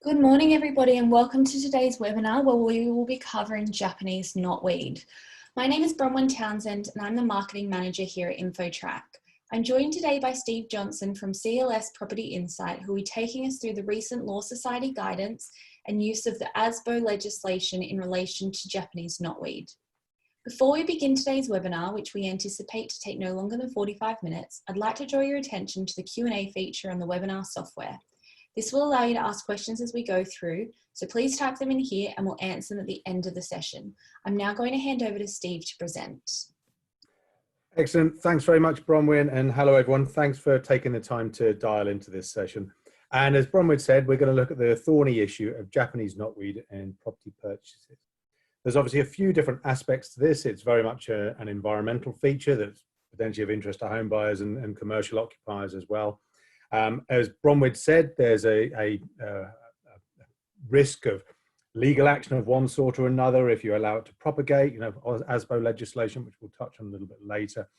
Good morning, everybody, and welcome to today's webinar where we will be covering Japanese knotweed. My name is Bronwyn Townsend and I'm the Marketing Manager here at InfoTrack. I'm joined today by Steve Johnson from CLS Property Insight, who will be taking us through the recent Law Society guidance and use of the ASBO legislation in relation to Japanese knotweed. Before we begin today's webinar, which we anticipate to take no longer than 45 minutes, I'd like to draw your attention to the Q&A feature on the webinar software. This will allow you to ask questions as we go through, so please type them in here and we'll answer them at the end of the session. I'm now going to hand over to Steve to present. Excellent. Thanks very much, Bronwyn, and hello everyone. Thanks for taking the time to dial into this session. And as Bronwyn said, we're going to look at the thorny issue of Japanese knotweed in property purchases. There's obviously a few different aspects to this. It's very much an environmental feature that's potentially of interest to home buyers and commercial occupiers as well. As Bronwyn said, there's a risk of legal action of one sort or another if you allow it to propagate, ASBO legislation, which we'll touch on a little bit later.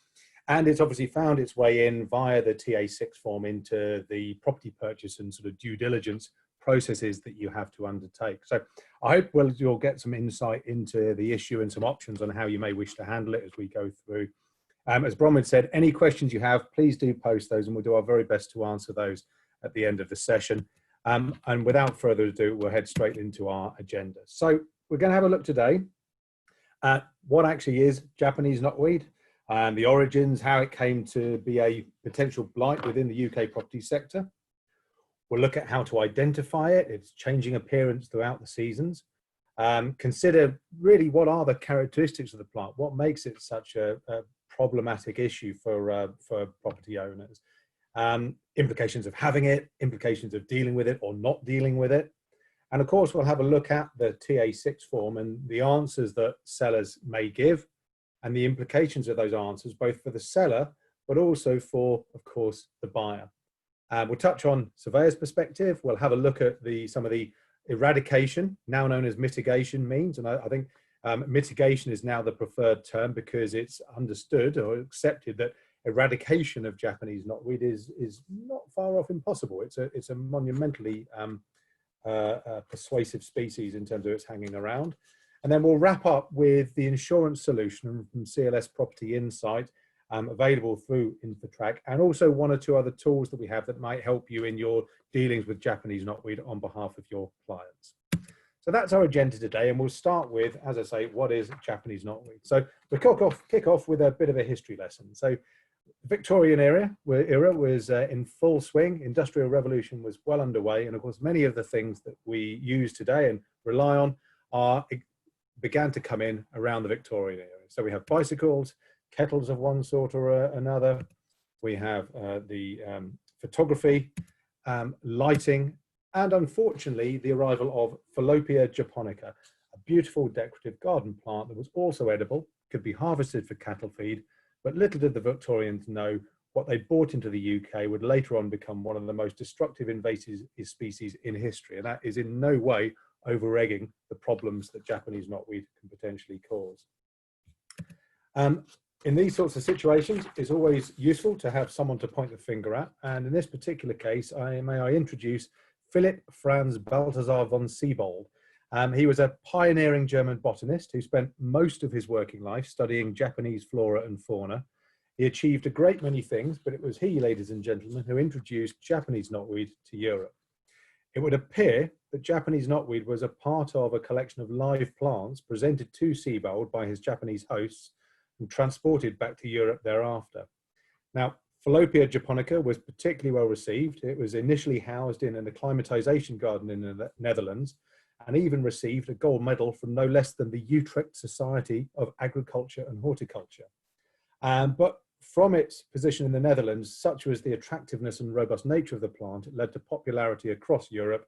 And it's obviously found its way in via the TA6 form into the property purchase and sort of due diligence processes that you have to undertake. So I hope you'll get some insight into the issue and some options on how you may wish to handle it as we go through. As Bronwyn said, any questions you have, please do post those and we'll do our very best to answer those at the end of the session. And without further ado, we'll head straight into our agenda. So we're going to have a look today at what actually is Japanese knotweed, and the origins, how it came to be a potential blight within the UK property sector. We'll look at how to identify it, its changing appearance throughout the seasons. Consider really what are the characteristics of the plant, what makes it such a problematic issue for property owners, implications of having it, implications of dealing with it or not dealing with it. And of course, we'll have a look at the TA6 form and the answers that sellers may give and the implications of those answers, both for the seller, but also for, of course, the buyer. We'll touch on surveyor's perspective. We'll have a look at some of the eradication, now known as mitigation means. And I think mitigation is now the preferred term because it's understood or accepted that eradication of Japanese knotweed is not far off impossible. It's a monumentally persuasive species in terms of its hanging around. And then we'll wrap up with the insurance solution from CLS Property Insight, available through InfoTrack, and also one or two other tools that we have that might help you in your dealings with Japanese knotweed on behalf of your clients. So that's our agenda today, and we'll start with, as I say, what is Japanese knotweed? So we'll kick off with a bit of a history lesson. So the Victorian era was in full swing. Industrial Revolution was well underway, and of course many of the things that we use today and rely on began to come in around the Victorian era. So we have bicycles, kettles of one sort or another. We have the photography, lighting, and unfortunately the arrival of Fallopian japonica, a beautiful decorative garden plant that was also edible, could be harvested for cattle feed, but little did the Victorians know what they brought into the UK would later on become one of the most destructive invasive species in history, and that is in no way over-egging the problems that Japanese knotweed can potentially cause. In these sorts of situations, it's always useful to have someone to point the finger at, and in this particular case, may I introduce Philipp Franz Balthasar von Siebold. He was a pioneering German botanist who spent most of his working life studying Japanese flora and fauna. He achieved a great many things, but it was he, ladies and gentlemen, who introduced Japanese knotweed to Europe. It would appear that Japanese knotweed was a part of a collection of live plants presented to Siebold by his Japanese hosts and transported back to Europe thereafter. Now, Fallopian japonica was particularly well received. It was initially housed in an acclimatization garden in the Netherlands and even received a gold medal from no less than the Utrecht Society of Agriculture and Horticulture. But from its position in the Netherlands, such was the attractiveness and robust nature of the plant, it led to popularity across Europe,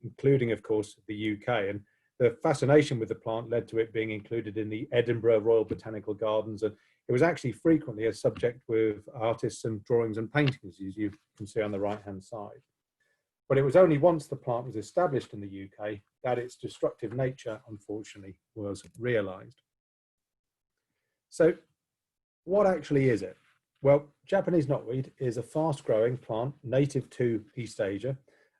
including, of course, the UK. And the fascination with the plant led to it being included in the Edinburgh Royal Botanical Gardens, and it was actually frequently a subject with artists and drawings and paintings, as you can see on the right-hand side. But it was only once the plant was established in the UK that its destructive nature, unfortunately, was realised. So what actually is it? Well, Japanese knotweed is a fast-growing plant native to East Asia,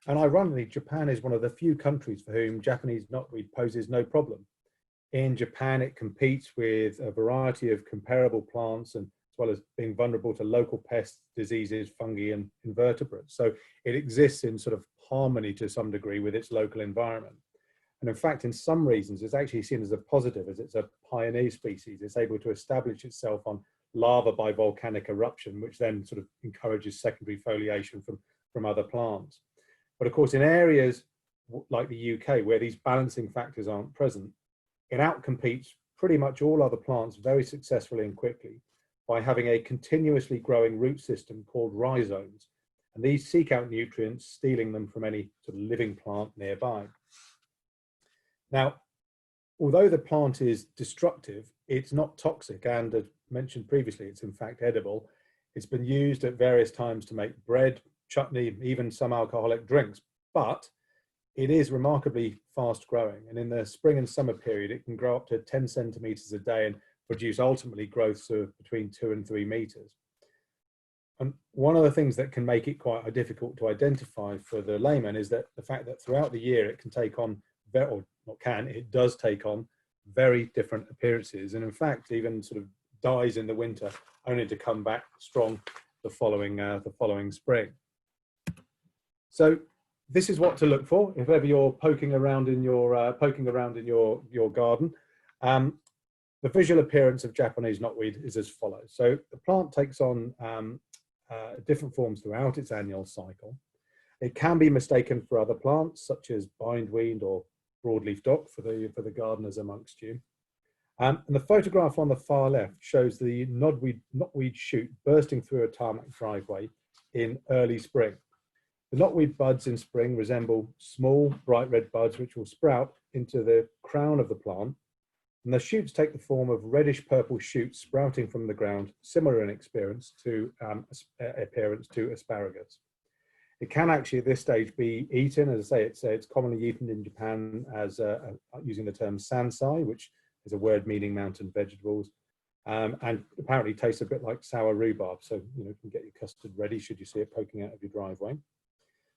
And ironically, Japan is one of the few countries for whom Japanese knotweed poses no problem. In Japan, it competes with a variety of comparable plants, and as well as being vulnerable to local pests, diseases, fungi, and invertebrates. So it exists in sort of harmony to some degree with its local environment. And in fact, in some reasons, it's actually seen as a positive, as it's a pioneer species. It's able to establish itself on lava by volcanic eruption, which then sort of encourages secondary foliation from other plants. But of course, in areas like the UK, where these balancing factors aren't present, it outcompetes pretty much all other plants very successfully and quickly by having a continuously growing root system called rhizomes. And these seek out nutrients, stealing them from any sort of living plant nearby. Now, although the plant is destructive, it's not toxic, and as mentioned previously, it's in fact edible. It's been used at various times to make bread, chutney, even some alcoholic drinks, but it is remarkably fast growing. And in the spring and summer period, it can grow up to 10 centimeters a day and produce ultimately growths of between 2 and 3 meters. And one of the things that can make it quite difficult to identify for the layman is that the fact that throughout the year it can take on, or not can, it does take on very different appearances. And in fact, even sort of dies in the winter, only to come back strong the following spring. So this is what to look for if ever you're poking around in your garden. The visual appearance of Japanese knotweed is as follows. So the plant takes on different forms throughout its annual cycle. It can be mistaken for other plants such as bindweed or broadleaf dock for the gardeners amongst you. And the photograph on the far left shows the knotweed shoot bursting through a tarmac driveway in early spring. The knotweed buds in spring resemble small, bright red buds which will sprout into the crown of the plant, and the shoots take the form of reddish purple shoots sprouting from the ground, similar in appearance to asparagus. It can actually at this stage be eaten. As I say, it's commonly eaten in Japan as using the term sansai, which is a word meaning mountain vegetables, and apparently tastes a bit like sour rhubarb. So you can get your custard ready should you see it poking out of your driveway.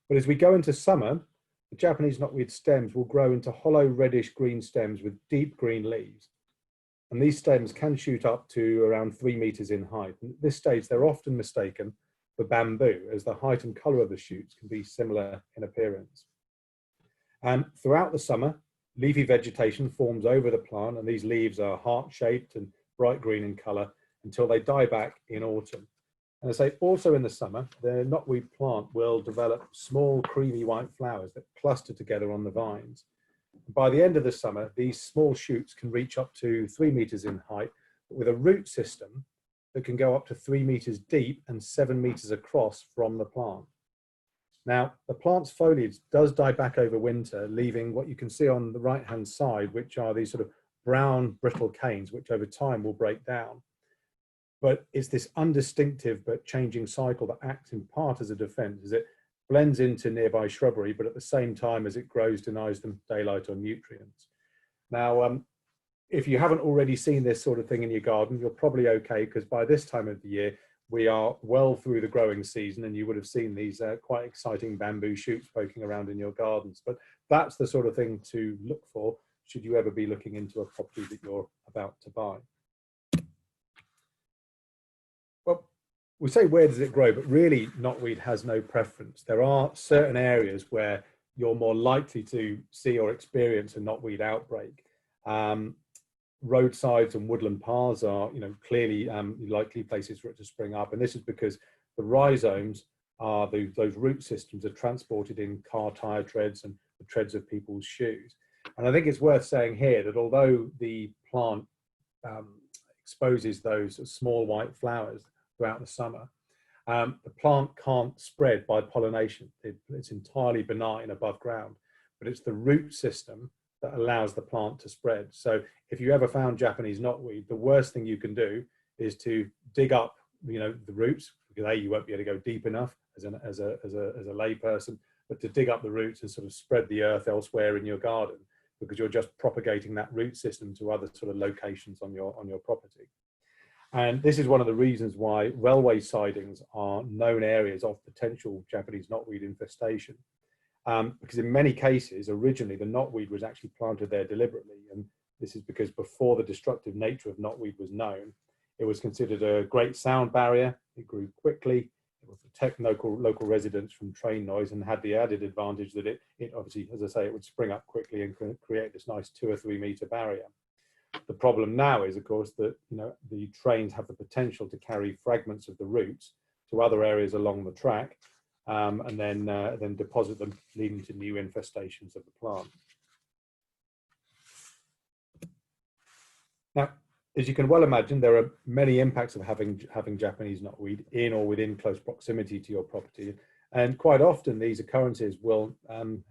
But as we go into summer, the Japanese knotweed stems will grow into hollow reddish green stems with deep green leaves. And these stems can shoot up to around 3 meters in height. And at this stage, they're often mistaken for bamboo, as the height and color of the shoots can be similar in appearance. And throughout the summer, leafy vegetation forms over the plant, and these leaves are heart-shaped and bright green in color until they die back in autumn. And I say also in the summer, the knotweed plant will develop small creamy white flowers that cluster together on the vines. By the end of the summer, these small shoots can reach up to 3 meters in height, but with a root system that can go up to 3 meters deep and 7 meters across from the plant. Now, the plant's foliage does die back over winter, leaving what you can see on the right-hand side, which are these sort of brown brittle canes, which over time will break down. But it's this undistinctive but changing cycle that acts in part as a defense, as it blends into nearby shrubbery, but at the same time as it grows, denies them daylight or nutrients. Now, if you haven't already seen this sort of thing in your garden, you're probably okay, because by this time of the year, we are well through the growing season, and you would have seen these quite exciting bamboo shoots poking around in your gardens. But that's the sort of thing to look for should you ever be looking into a property that you're about to buy. Well, we say where does it grow, but really knotweed has no preference. There are certain areas where you're more likely to see or experience a knotweed outbreak. Roadsides and woodland paths are, clearly likely places for it to spring up, and this is because the rhizomes are those root systems are transported in car tire treads and the treads of people's shoes. And I think it's worth saying here that although the plant exposes those small white flowers throughout the summer, the plant can't spread by pollination. It's entirely benign above ground, but it's the root system that allows the plant to spread. So if you ever found Japanese knotweed, the worst thing you can do is to dig up, the roots, because A, you won't be able to go deep enough as a lay person, but to dig up the roots and sort of spread the earth elsewhere in your garden, because you're just propagating that root system to other sort of locations on your property. And this is one of the reasons why railway sidings are known areas of potential Japanese knotweed infestation. because in many cases, originally the knotweed was actually planted there deliberately. And this is because before the destructive nature of knotweed was known, it was considered a great sound barrier. It grew quickly. It would protect local residents from train noise and had the added advantage that it obviously, as I say, it would spring up quickly and create this nice 2 or 3 meter barrier. The problem now is, of course, that the trains have the potential to carry fragments of the roots to other areas along the track, and then deposit them, leading to new infestations of the plant. Now, as you can well imagine, there are many impacts of having Japanese knotweed in or within close proximity to your property. And quite often these occurrences will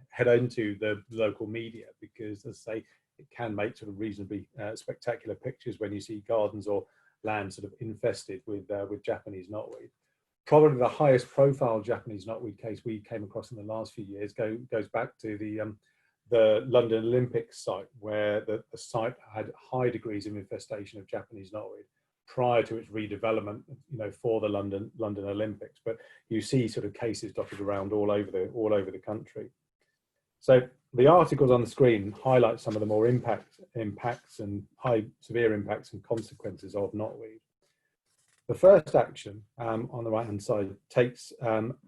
head into the local media because, as I say, it can make sort of reasonably spectacular pictures when you see gardens or land sort of infested with Japanese knotweed. Probably the highest profile Japanese knotweed case we came across in the last few years goes back to the London Olympics site, where the site had high degrees of infestation of Japanese knotweed prior to its redevelopment, for the London Olympics. But you see sort of cases dotted around all over the country. So the articles on the screen highlight some of the more impacts and severe impacts and consequences of knotweed. The first action on the right-hand side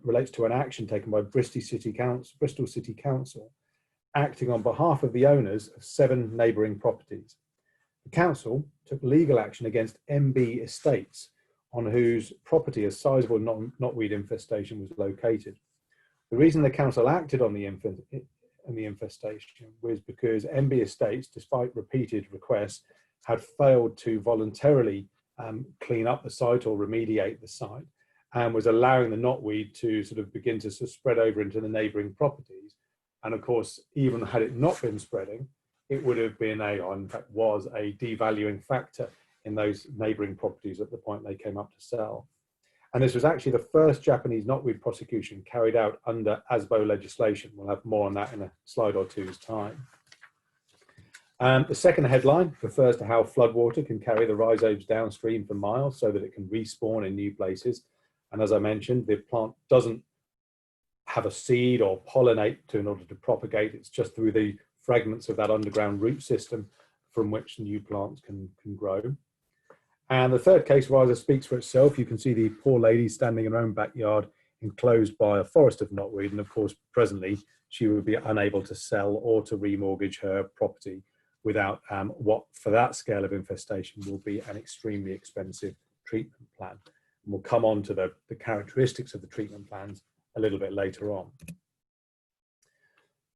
relates to an action taken by Bristol City Council, acting on behalf of the owners of 7 neighbouring properties. The council took legal action against MB Estates, on whose property a sizable knotweed infestation was located. The reason the council acted on the infestation was because MB Estates, despite repeated requests, had failed to voluntarily clean up the site or remediate the site, and was allowing the knotweed to sort of begin to spread over into the neighbouring properties. And of course, even had it not been spreading, it would have been in fact was a devaluing factor in those neighbouring properties at the point they came up to sell. And this was actually the first Japanese knotweed prosecution carried out under ASBO legislation. We'll have more on that in a slide or two's time. The second headline refers to how floodwater can carry the rhizomes downstream for miles so that it can respawn in new places. And as I mentioned, the plant doesn't have a seed or pollinate in order to propagate. It's just through the fragments of that underground root system from which new plants can grow. And the third case rather speaks for itself. You can see the poor lady standing in her own backyard, enclosed by a forest of knotweed. And of course, presently, she would be unable to sell or to remortgage her property without what, for that scale of infestation, will be an extremely expensive treatment plan. And we'll come on to the characteristics of the treatment plans a little bit later on.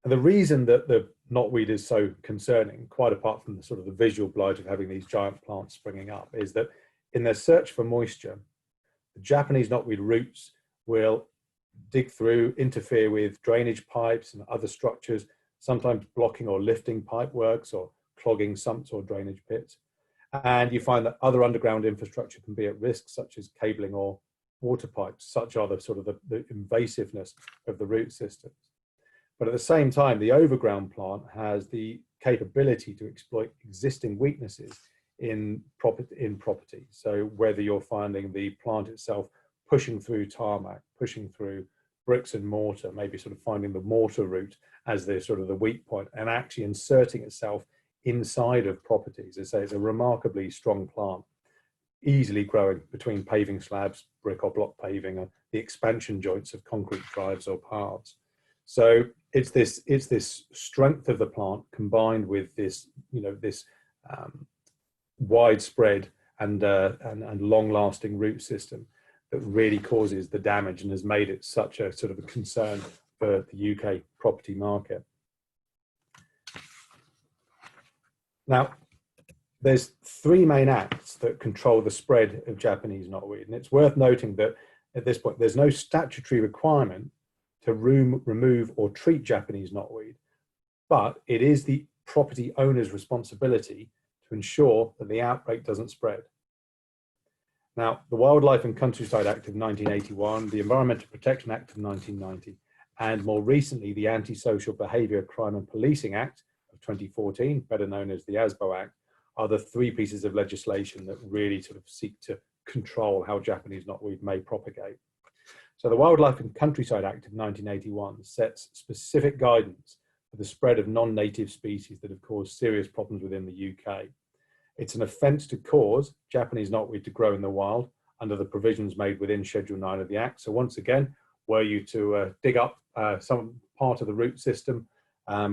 And the reason that the knotweed is so concerning, quite apart from the sort of the visual blight of having these giant plants springing up, is that in their search for moisture, the Japanese knotweed roots will dig through, interfere with drainage pipes and other structures, sometimes blocking or lifting pipe works or clogging sumps or drainage pits. And you find that other underground infrastructure can be at risk, such as cabling or water pipes. Such are the sort of the invasiveness of the root systems. But at the same time, the overground plant has the capability to exploit existing weaknesses in property. So whether you're finding the plant itself pushing through tarmac, pushing through bricks and mortar, maybe sort of finding the mortar root as the sort of the weak point and actually inserting itself inside of properties. As I say, it's a remarkably strong plant, easily growing between paving slabs, brick or block paving, and the expansion joints of concrete drives or paths. So it's this strength of the plant combined with this, this widespread and long-lasting root system that really causes the damage and has made it such a sort of a concern for the UK property market. Now, there's 3 main acts that control the spread of Japanese knotweed, and it's worth noting that at this point there's no statutory requirement to remove or treat Japanese knotweed, but it is the property owner's responsibility to ensure that the outbreak doesn't spread. Now, the Wildlife and Countryside Act of 1981, the Environmental Protection Act of 1990, and more recently, the Anti-Social Behaviour, Crime and Policing Act of 2014, better known as the ASBO Act, are the 3 pieces of legislation that really sort of seek to control how Japanese knotweed may propagate. So the Wildlife and Countryside Act of 1981 sets specific guidance for the spread of non-native species that have caused serious problems within the UK. It's an offence to cause Japanese knotweed to grow in the wild under the provisions made within Schedule 9 of the Act. So once again, were you to dig up some part of the root system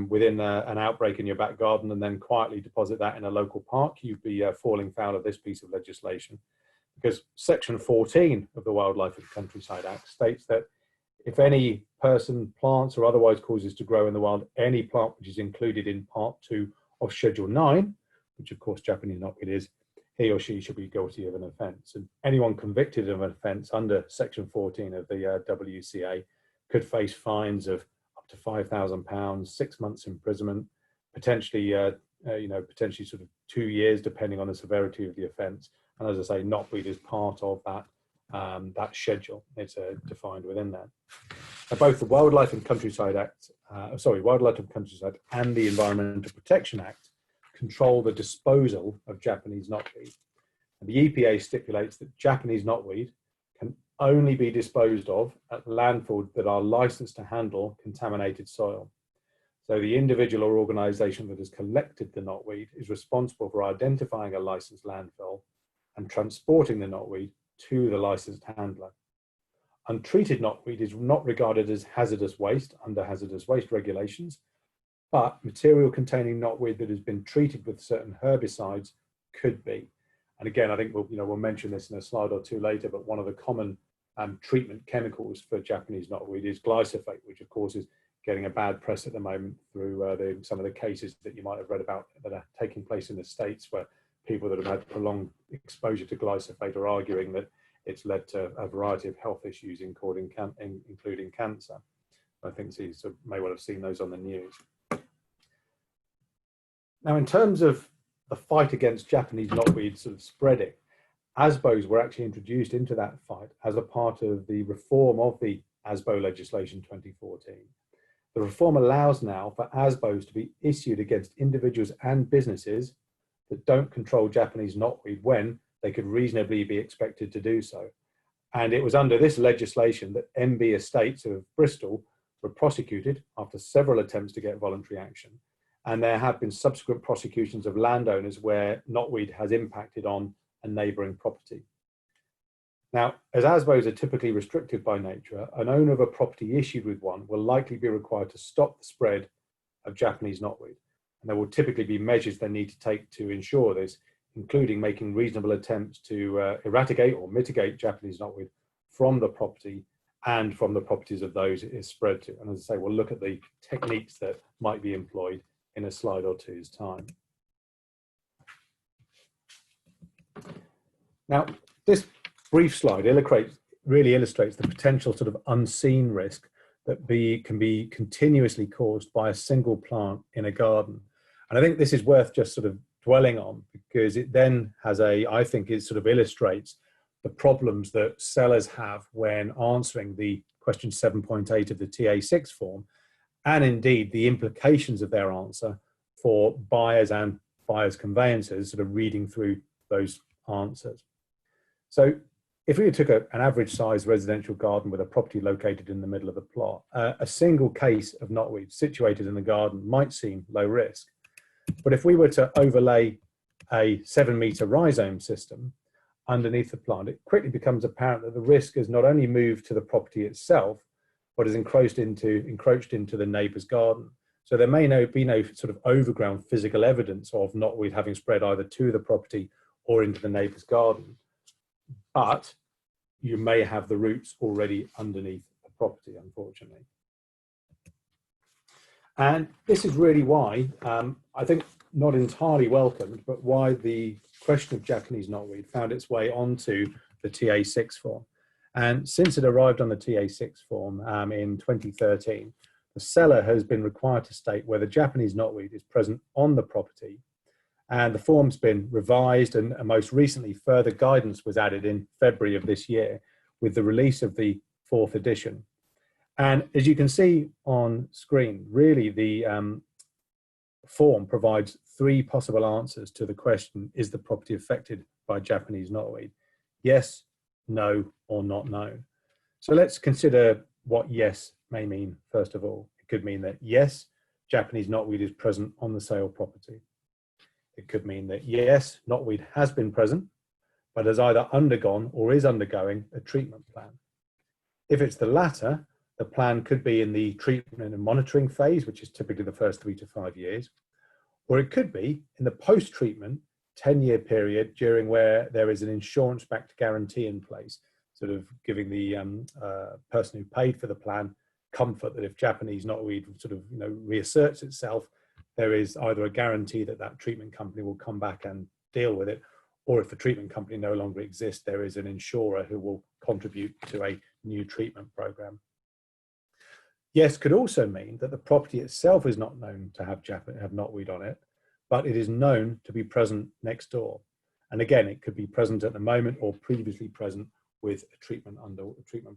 within an outbreak in your back garden and then quietly deposit that in a local park, you'd be falling foul of this piece of legislation. Because Section 14 of the Wildlife and Countryside Act states that if any person plants or otherwise causes to grow in the wild any plant which is included in Part 2 of Schedule 9, which of course Japanese knotweed is, he or she should be guilty of an offence. And anyone convicted of an offence under Section 14 of the WCA could face fines of up to £5,000, 6 months imprisonment, potentially, potentially sort of 2 years, depending on the severity of the offence. And as I say, knotweed is part of that that schedule. It's defined within that. Now, both the Wildlife and Countryside Act, Wildlife and Countryside and the Environmental Protection Act control the disposal of Japanese knotweed. And the EPA stipulates that Japanese knotweed can only be disposed of at landfills that are licensed to handle contaminated soil. So the individual or organisation that has collected the knotweed is responsible for identifying a licensed landfill and transporting the knotweed to the licensed handler. Untreated knotweed is not regarded as hazardous waste under hazardous waste regulations, but material containing knotweed that has been treated with certain herbicides could be. And again, I think we'll mention this in a slide or two later, but one of the common treatment chemicals for Japanese knotweed is glyphosate, which of course is getting a bad press at the moment through some of the cases that you might have read about that are taking place in the States, where people that have had prolonged exposure to glyphosate are arguing that it's led to a variety of health issues, including cancer. I think you may well have seen those on the news. Now, in terms of the fight against Japanese knotweed sort of spreading, ASBOs were actually introduced into that fight as a part of the reform of the ASBO legislation 2014. The reform allows now for ASBOs to be issued against individuals and businesses that don't control Japanese knotweed when they could reasonably be expected to do so. And it was under this legislation that MB Estates of Bristol were prosecuted after several attempts to get voluntary action. And there have been subsequent prosecutions of landowners where knotweed has impacted on a neighbouring property. Now, as ASBOs are typically restricted by nature, an owner of a property issued with one will likely be required to stop the spread of Japanese knotweed. And there will typically be measures they need to take to ensure this, including making reasonable attempts to eradicate or mitigate Japanese knotweed from the property and from the properties of those it is spread to. And as I say, we'll look at the techniques that might be employed in a slide or two's time. Now, this brief slide really illustrates the potential sort of unseen risk that can be continuously caused by a single plant in a garden. And I think this is worth just sort of dwelling on, because it then has I think it sort of illustrates the problems that sellers have when answering the question 7.8 of the TA6 form, and indeed the implications of their answer for buyers and buyers' conveyancers sort of reading through those answers. So if we took an average sized residential garden with a property located in the middle of the plot, a single case of knotweed situated in the garden might seem low risk. But if we were to overlay a 7-metre rhizome system underneath the plant, it quickly becomes apparent that the risk has not only moved to the property itself, but has encroached into the neighbour's garden. So there may be no sort of overground physical evidence of knotweed having spread either to the property or into the neighbour's garden, but you may have the roots already underneath the property, unfortunately. And this is really why, I think not entirely welcomed, but why the question of Japanese knotweed found its way onto the TA6 form. And since it arrived on the TA6 form in 2013, the seller has been required to state whether Japanese knotweed is present on the property. And the form's been revised, and most recently further guidance was added in February of this year with the release of the 4th edition. And as you can see on screen, really the form provides 3 possible answers to the question, is the property affected by Japanese knotweed? Yes, no, or not known. So let's consider what yes may mean first of all. It could mean that yes, Japanese knotweed is present on the sale property. It could mean that yes, knotweed has been present, but has either undergone or is undergoing a treatment plan. If it's the latter, the plan could be in the treatment and monitoring phase, which is typically the first 3 to 5 years, or it could be in the post-treatment 10-year period during where there is an insurance-backed guarantee in place, sort of giving the person who paid for the plan comfort that if Japanese knotweed sort of reasserts itself, there is either a guarantee that that treatment company will come back and deal with it, or if the treatment company no longer exists, there is an insurer who will contribute to a new treatment program. Yes could also mean that the property itself is not known to have knotweed on it, but it is known to be present next door. And again, it could be present at the moment or previously present with a treatment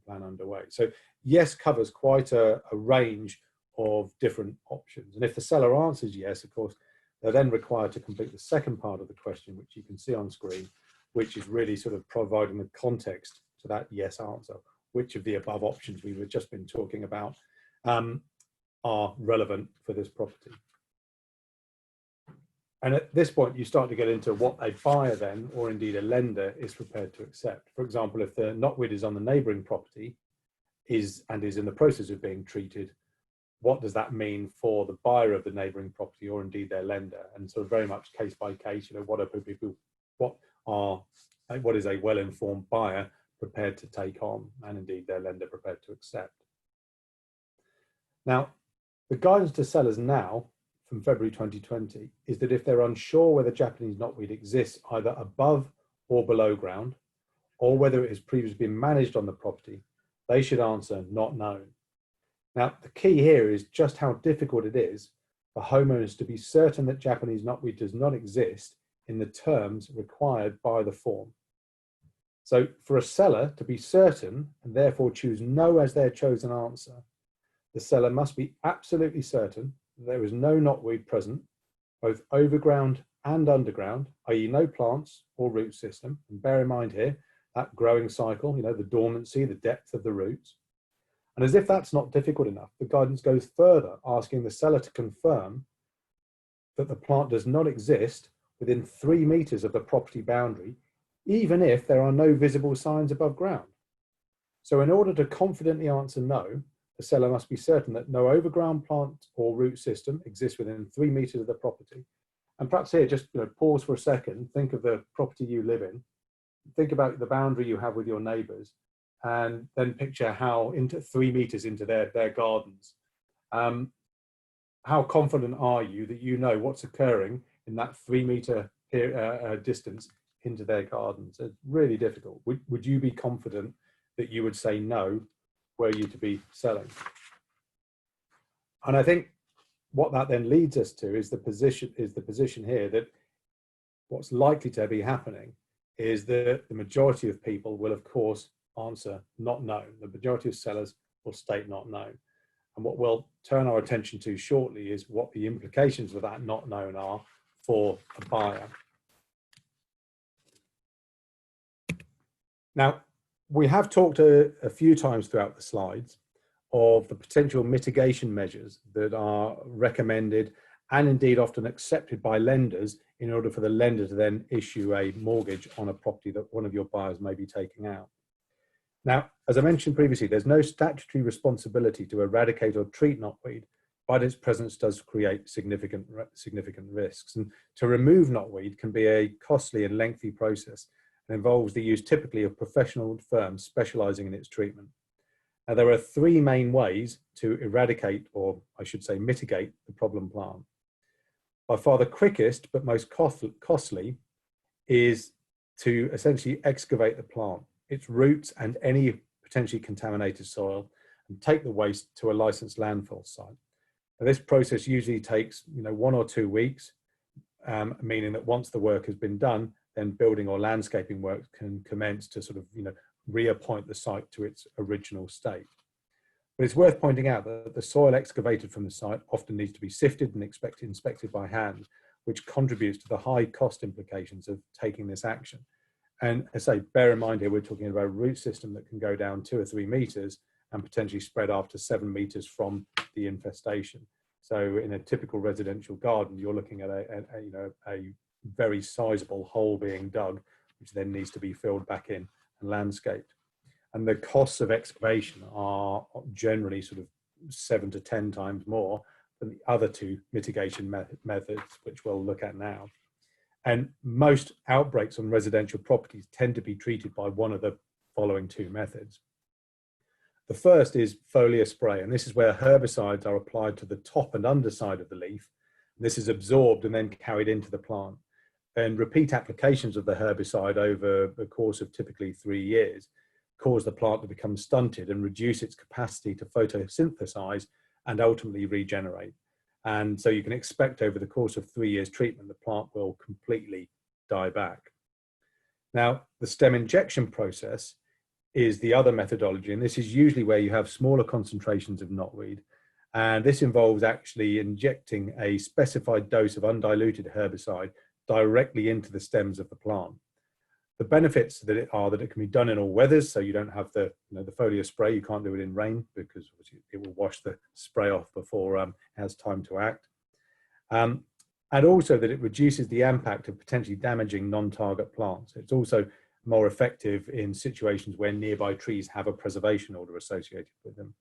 plan underway. So yes covers quite a range of different options. And if the seller answers yes, of course, they're then required to complete the second part of the question, which you can see on screen, which is really sort of providing the context to that yes answer. Which of the above options we were just been talking about are relevant for this property? And at this point, you start to get into what a buyer then, or indeed a lender, is prepared to accept. For example, if the knotweed is on the neighbouring property is in the process of being treated, what does that mean for the buyer of the neighbouring property, or indeed their lender? And sort of very much case by case, what is a well-informed buyer prepared to take on, and indeed their lender prepared to accept. Now, the guidance to sellers now from February 2020 is that if they're unsure whether Japanese knotweed exists either above or below ground, or whether it has previously been managed on the property, they should answer not known. Now, the key here is just how difficult it is for homeowners to be certain that Japanese knotweed does not exist in the terms required by the form. So for a seller to be certain and therefore choose no as their chosen answer, the seller must be absolutely certain that there is no knotweed present, both overground and underground, i.e. no plants or root system. And bear in mind here, that growing cycle, the dormancy, the depth of the roots. And as if that's not difficult enough, the guidance goes further, asking the seller to confirm that the plant does not exist within 3 meters of the property boundary, even if there are no visible signs above ground. So in order to confidently answer no, the seller must be certain that no overground plant or root system exists within 3 meters of the property. And perhaps here, just pause for a second, think of the property you live in, think about the boundary you have with your neighbors, and then picture how into 3 meters into their gardens. How confident are you that you know what's occurring in that 3 meter distance into their gardens? It's really difficult. Would you be confident that you would say no were you to be selling? And I think what that then leads us to is the position here that what's likely to be happening is that the majority of people will, of course, answer not known. The majority of sellers will state not known. And what we'll turn our attention to shortly is what the implications of that not known are for a buyer. Now, we have talked a few times throughout the slides of the potential mitigation measures that are recommended and indeed often accepted by lenders in order for the lender to then issue a mortgage on a property that one of your buyers may be taking out. Now, as I mentioned previously, there's no statutory responsibility to eradicate or treat knotweed, but its presence does create significant risks. And to remove knotweed can be a costly and lengthy process and involves the use typically of professional firms specializing in its treatment. Now, there are 3 main ways to eradicate, or I should say mitigate, the problem plant. By far the quickest but most costly is to essentially excavate the plant, its roots and any potentially contaminated soil, and take the waste to a licensed landfill site. Now, this process usually takes 1 or 2 weeks, meaning that once the work has been done, then building or landscaping work can commence to sort of reappoint the site to its original state. But it's worth pointing out that the soil excavated from the site often needs to be sifted and inspected by hand, which contributes to the high cost implications of taking this action. And as I say, bear in mind here, we're talking about a root system that can go down 2 or 3 meters and potentially spread after 7 meters from the infestation. So in a typical residential garden, you're looking at a very sizable hole being dug, which then needs to be filled back in and landscaped. And the costs of excavation are generally sort of 7 to 10 times more than the other 2 mitigation methods, which we'll look at now. And most outbreaks on residential properties tend to be treated by one of the following 2 methods. The first is foliar spray, and this is where herbicides are applied to the top and underside of the leaf. This is absorbed and then carried into the plant. And repeat applications of the herbicide over the course of typically 3 years cause the plant to become stunted and reduce its capacity to photosynthesize and ultimately regenerate. And so you can expect over the course of 3 years treatment, the plant will completely die back. Now, the stem injection process is the other methodology, and this is usually where you have smaller concentrations of knotweed. And this involves actually injecting a specified dose of undiluted herbicide directly into the stems of the plant. The benefits that it can be done in all weathers, so you don't have the foliar spray. You can't do it in rain because it will wash the spray off before it has time to act. And also that it reduces the impact of potentially damaging non-target plants. It's also more effective in situations where nearby trees have a preservation order associated with them.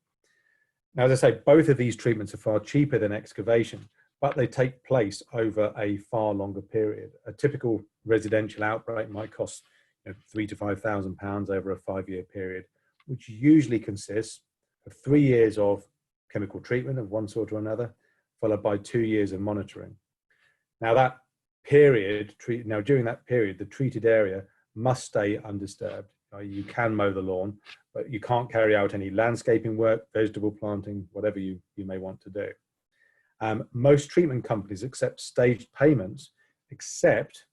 Now, as I say, both of these treatments are far cheaper than excavation, but they take place over a far longer period. A typical residential outbreak might cost £3,000 to £5,000 over a 5-year period, which usually consists of 3 years of chemical treatment of one sort or another, followed by 2 years of monitoring. Now that period, during that period, the treated area must stay undisturbed. You can mow the lawn, but you can't carry out any landscaping work, vegetable planting, whatever you may want to do. Most treatment companies accept staged payments, except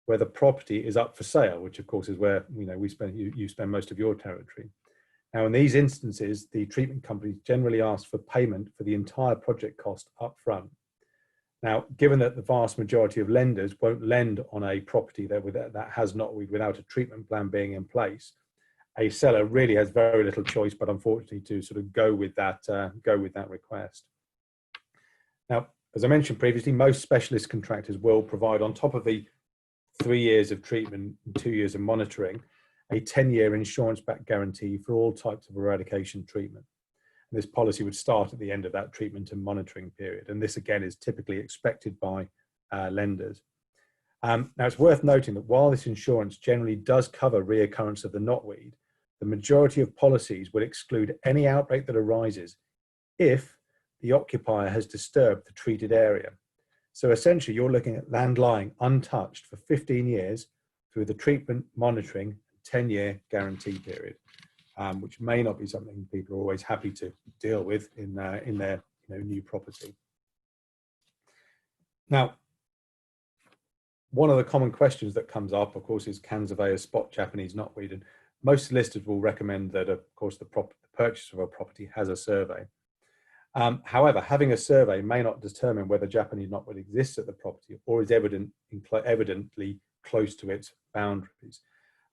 where the property is up for sale, which of course is where you spend most of your territory. Now, in these instances, the treatment companies generally ask for payment for the entire project cost up front. Now, given that the vast majority of lenders won't lend on a property that has knotweed without a treatment plan being in place, a seller really has very little choice, but unfortunately, to sort of go with that request. Now, as I mentioned previously, most specialist contractors will provide, on top of the 3 years of treatment and 2 years of monitoring, a 10-year insurance-backed guarantee for all types of eradication treatment. And this policy would start at the end of that treatment and monitoring period. And this, again, is typically expected by lenders. Now, it's worth noting that while this insurance generally does cover reoccurrence of the knotweed, the majority of policies will exclude any outbreak that arises if the occupier has disturbed the treated area. So essentially, you're looking at land lying untouched for 15 years through the treatment, monitoring, 10-year guarantee period, which may not be something people are always happy to deal with in their new property. Now, one of the common questions that comes up, of course, is can surveyors spot Japanese knotweed? And most solicitors will recommend that, of course, the purchaser of a property has a survey. However, having a survey may not determine whether Japanese knotweed exists at the property or is evidently close to its boundaries.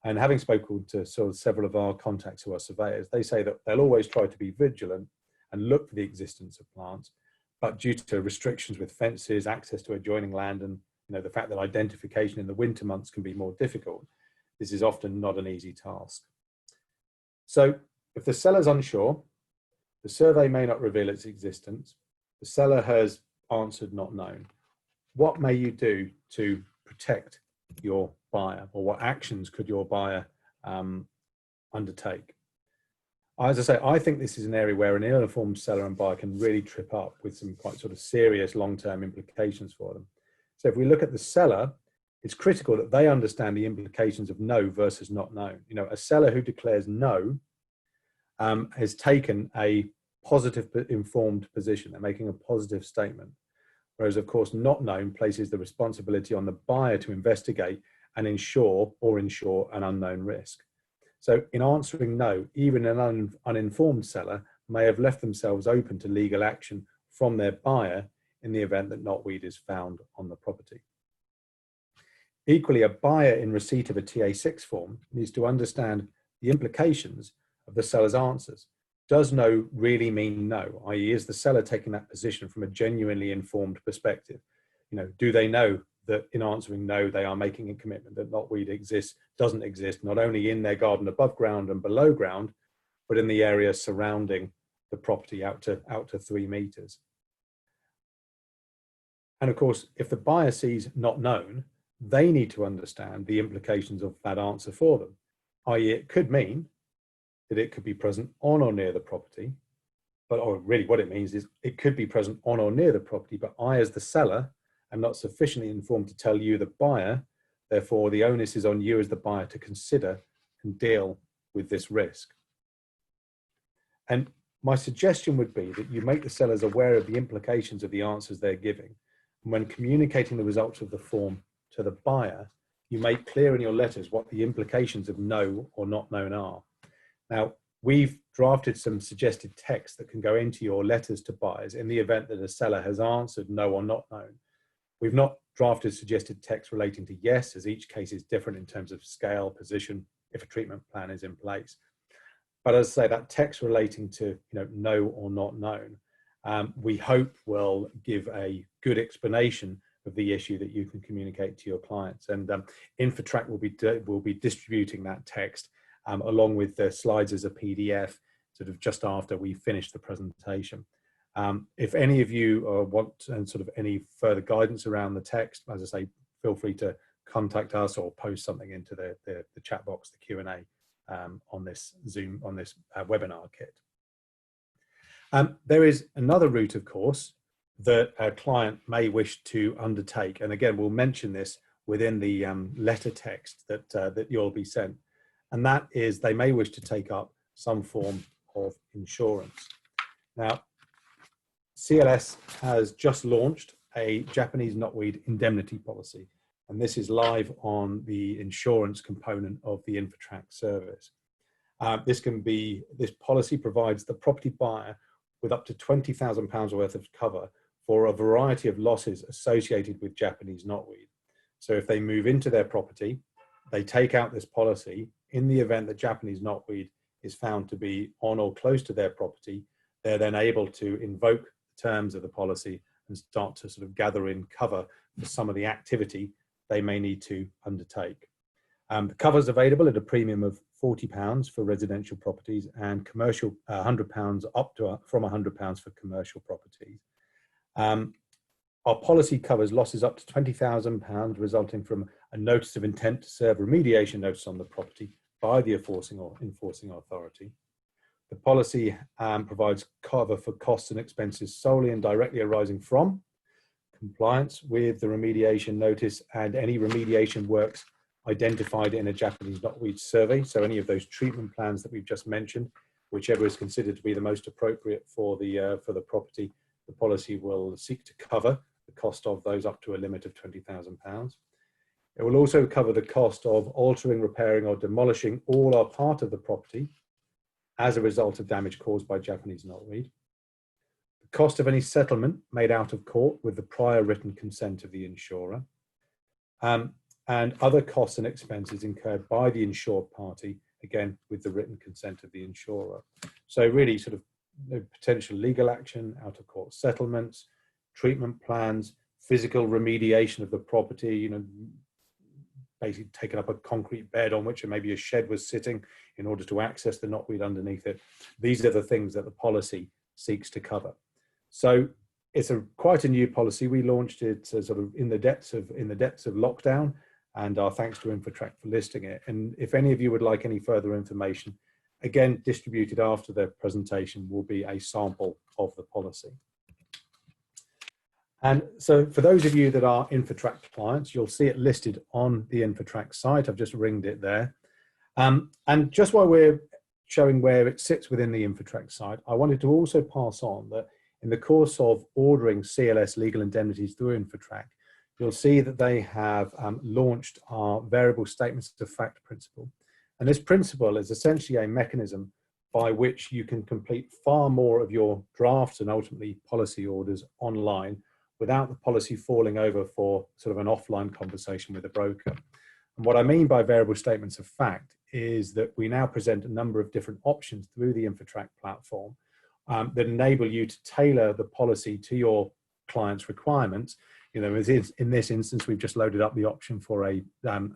And having spoken to sort of several of our contacts who are surveyors, they say that they'll always try to be vigilant and look for the existence of plants, but due to restrictions with fences, access to adjoining land, and the fact that identification in the winter months can be more difficult, this is often not an easy task. So if the seller's unsure, the survey may not reveal its existence, the seller has answered not known. What may you do to protect your buyer, or what actions could your buyer undertake? As I say, I think this is an area where an ill-informed seller and buyer can really trip up with some quite sort of serious long-term implications for them. So if we look at the seller, it's critical that they understand the implications of no versus not known. A seller who declares no has taken a positive informed position. They're making a positive statement. Whereas, of course, not known places the responsibility on the buyer to investigate and insure an unknown risk. So in answering no, even an uninformed seller may have left themselves open to legal action from their buyer in the event that knotweed is found on the property. Equally, a buyer in receipt of a TA6 form needs to understand the implications of the seller's answers. Does no really mean no? I.e., is the seller taking that position from a genuinely informed perspective? Do they know that in answering no, they are making a commitment that knotweed doesn't exist, not only in their garden above ground and below ground, but in the area surrounding the property out to 3 meters. And of course, if the buyer sees not known, they need to understand the implications of that answer for them. I.e., it could mean that it could be present on or near the property, or really what it means is it could be present on or near the property, but I, as the seller, am not sufficiently informed to tell you, the buyer. Therefore, the onus is on you as the buyer to consider and deal with this risk. And my suggestion would be that you make the sellers aware of the implications of the answers they're giving. And when communicating the results of the form to the buyer, you make clear in your letters what the implications of no or not known are. Now, we've drafted some suggested text that can go into your letters to buyers in the event that a seller has answered no or not known. We've not drafted suggested text relating to yes, as each case is different in terms of scale, position, if a treatment plan is in place. But as I say, that text relating to no or not known, we hope will give a good explanation of the issue that you can communicate to your clients. And InfoTrack will be distributing that text along with the slides as a PDF sort of just after we finish the presentation. If any of you want sort of any further guidance around the text, as I say, feel free to contact us or post something into the chat box, the Q&A on this webinar kit. There is another route, of course, that a client may wish to undertake. And again, we'll mention this within the letter text that you'll be sent. And that is they may wish to take up some form of insurance. Now, CLS has just launched a Japanese knotweed indemnity policy, and this is live on the insurance component of the InfoTrack service. This policy provides the property buyer with up to £20,000 worth of cover for a variety of losses associated with Japanese knotweed. So if they move into their property, they take out this policy. In the event that Japanese knotweed is found to be on or close to their property, they're then able to invoke the terms of the policy and start to sort of gather in cover for some of the activity they may need to undertake. The cover is available at a premium of £40 for residential properties and commercial £100 from £100 for commercial properties. Our policy covers losses up to £20,000 resulting from a notice of intent to serve remediation notice on the property by the enforcing authority. The policy provides cover for costs and expenses solely and directly arising from compliance with the remediation notice and any remediation works identified in a Japanese knotweed survey. So any of those treatment plans that we've just mentioned, whichever is considered to be the most appropriate for the property, the policy will seek to cover the cost of those up to a limit of £20,000. It will also cover the cost of altering, repairing or demolishing all or part of the property as a result of damage caused by Japanese knotweed. The cost of any settlement made out of court with the prior written consent of the insurer. And other costs and expenses incurred by the insured party, again, with the written consent of the insurer. So really sort of potential legal action, out of court settlements, treatment plans, physical remediation of the property, basically taking up a concrete bed on which maybe a shed was sitting in order to access the knotweed underneath it. These are the things that the policy seeks to cover. So it's quite a new policy. We launched it sort of in the depths of lockdown, and our thanks to InfoTrack for listing it. And if any of you would like any further information, again, distributed after the presentation will be a sample of the policy. And so for those of you that are InfoTrack clients, you'll see it listed on the InfoTrack site. I've just ringed it there. And just while we're showing where it sits within the InfoTrack site, I wanted to also pass on that in the course of ordering CLS legal indemnities through InfoTrack, you'll see that they have launched our variable statements of fact principle. And this principle is essentially a mechanism by which you can complete far more of your drafts and ultimately policy orders online without the policy falling over for sort of an offline conversation with a broker. And what I mean by variable statements of fact is that we now present a number of different options through the InfoTrack platform that enable you to tailor the policy to your client's requirements. You know, in this instance, we've just loaded up the option for a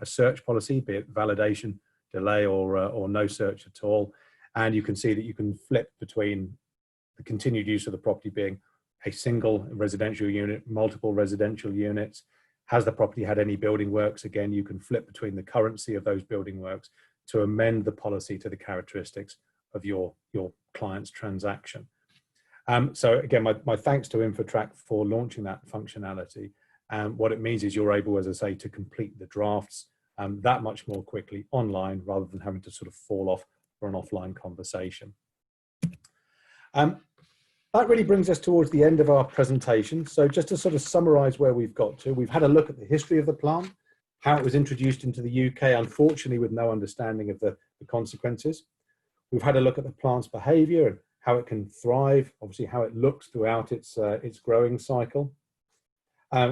search policy, be it validation, delay, or no search at all. And you can see that you can flip between the continued use of the property being a single residential unit, multiple residential units. Has the property had any building works? Again, you can flip between the currency of those building works to amend the policy to the characteristics of your client's transaction. So again, my thanks to InfoTrack for launching that functionality. And what it means is you're able, as I say, to complete the drafts that much more quickly online rather than having to sort of fall off for an offline conversation. That really brings us towards the end of our presentation. So just to sort of summarize where we've got to, we've had a look at the history of the plant, how it was introduced into the UK, unfortunately with no understanding of the consequences. We've had a look at the plant's behavior and how it can thrive, obviously how it looks throughout its growing cycle.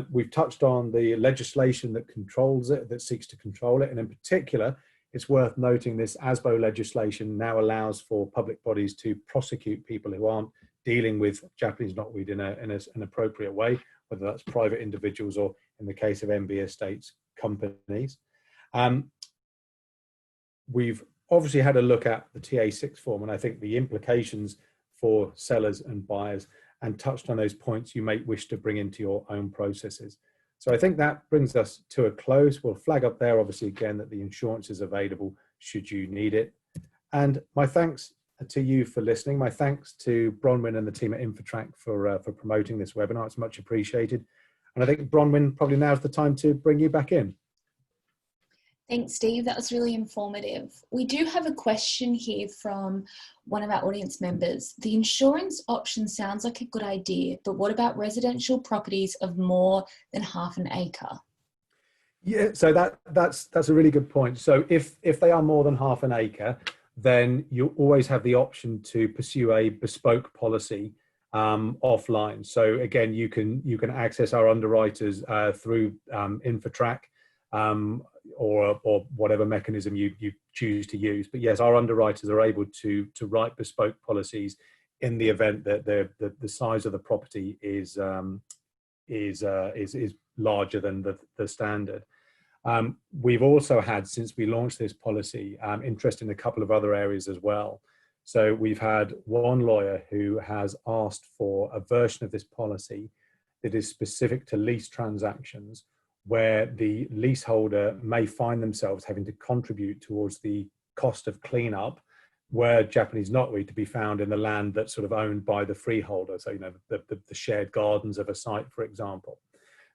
We've touched on the legislation that controls it, that seeks to control it, and in particular, it's worth noting this ASBO legislation now allows for public bodies to prosecute people who aren't dealing with Japanese knotweed in an appropriate way, whether that's private individuals or, in the case of MB estates, companies. We've obviously had a look at the TA6 form, and I think the implications for sellers and buyers, and touched on those points you may wish to bring into your own processes. So I think that brings us to a close. We'll flag up there, obviously, again, that the insurance is available should you need it. And my thanks to you for listening. My thanks to Bronwyn and the team at InfoTrack for promoting this webinar. It's much appreciated. And I think, Bronwyn, probably now's the time to bring you back in. Thanks, Steve. That was really informative. We do have a question here from one of our audience members. The insurance option sounds like a good idea, but what about residential properties of more than half an acre? Yeah, so that's a really good point. So if they are more than half an acre, then you always have the option to pursue a bespoke policy offline. So again, you can access our underwriters through InfoTrack. Or whatever mechanism you choose to use. But yes, our underwriters are able to write bespoke policies in the event that the size of the property is larger than the standard. We've also had, since we launched this policy, interest in a couple of other areas as well. So we've had one lawyer who has asked for a version of this policy that is specific to lease transactions, where the leaseholder may find themselves having to contribute towards the cost of cleanup were Japanese knotweed to be found in the land that's sort of owned by the freeholder. So, you know, the shared gardens of a site, for example.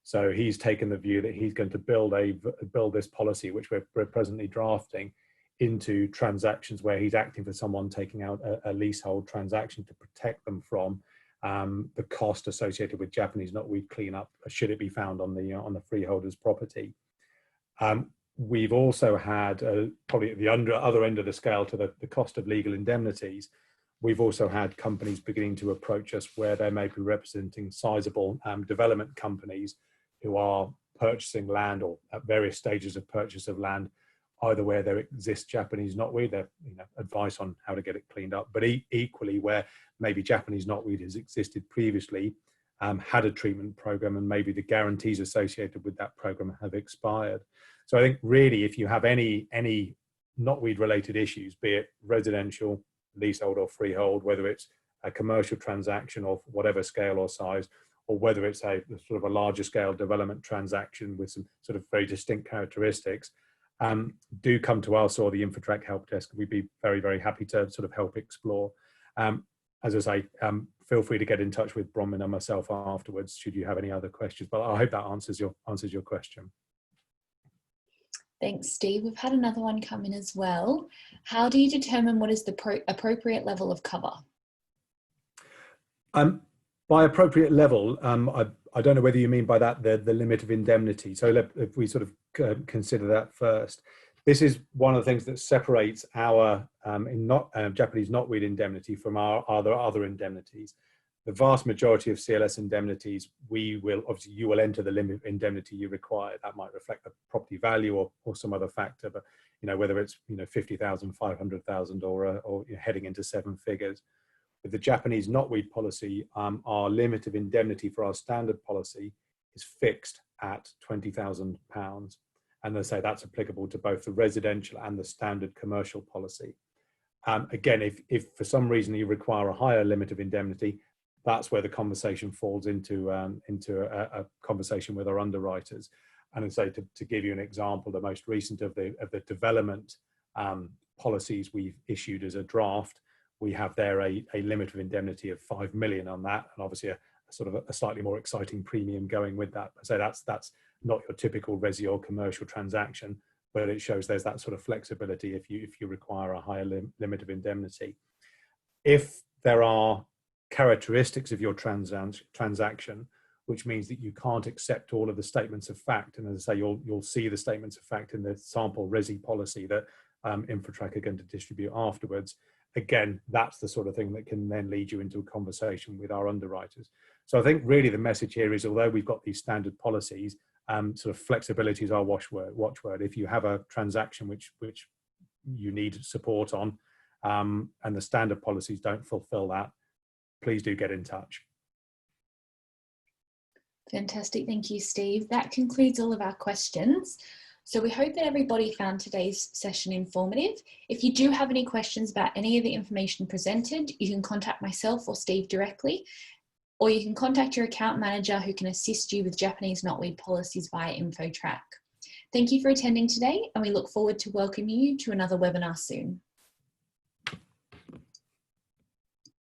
So he's taken the view that he's going to build this policy, which we're presently drafting, into transactions where he's acting for someone taking out a leasehold transaction to protect them from the cost associated with Japanese knotweed cleanup, should it be found on the freeholder's property. We've also had, probably at the other end of the scale to the cost of legal indemnities, we've also had companies beginning to approach us where they may be representing sizable development companies who are purchasing land or at various stages of purchase of land, either where there exists Japanese knotweed, their advice on how to get it cleaned up, but equally where maybe Japanese knotweed has existed previously, had a treatment program, and maybe the guarantees associated with that program have expired. So I think really, if you have any knotweed related issues, be it residential, leasehold or freehold, whether it's a commercial transaction of whatever scale or size, or whether it's a sort of a larger scale development transaction with some sort of very distinct characteristics, do come to us or the InfoTrack help desk. We'd be very, very happy to sort of help explore. As I say, feel free to get in touch with Bronwyn and myself afterwards should you have any other questions, but I hope that answers your question. Thanks, Steve. We've had another one come in as well. How do you determine what is the appropriate level of cover? By appropriate level, I don't know whether you mean by that the limit of indemnity. So if we sort of consider that first, this is one of the things that separates our Japanese knotweed indemnity from our other indemnities. The vast majority of CLS indemnities, you will enter the limit of indemnity you require. That might reflect the property value or some other factor, but whether it's 50,000, 500,000, or heading into seven figures. With the Japanese knotweed policy, our limit of indemnity for our standard policy is fixed at £20,000, and they say that's applicable to both the residential and the standard commercial policy. Again, if for some reason you require a higher limit of indemnity, that's where the conversation falls into a conversation with our underwriters. And so to give you an example, the most recent of the development policies we've issued as a draft, we have there a limit of indemnity of 5 million on that, and obviously a sort of a slightly more exciting premium going with that. So that's not your typical resi or commercial transaction, but it shows there's that sort of flexibility if you require a higher limit of indemnity. If there are characteristics of your transaction, which means that you can't accept all of the statements of fact, and as I say, you'll see the statements of fact in the sample resi policy that Infotrack are going to distribute afterwards. Again, that's the sort of thing that can then lead you into a conversation with our underwriters. So I think really the message here is, although we've got these standard policies, sort of flexibility is our watchword. If you have a transaction which you need support on, and the standard policies don't fulfill that, please do get in touch. Fantastic, thank you, Steve. That concludes all of our questions. So we hope that everybody found today's session informative. If you do have any questions about any of the information presented, you can contact myself or Steve directly, or you can contact your account manager who can assist you with Japanese knotweed policies via Infotrack. Thank you for attending today, and we look forward to welcoming you to another webinar soon.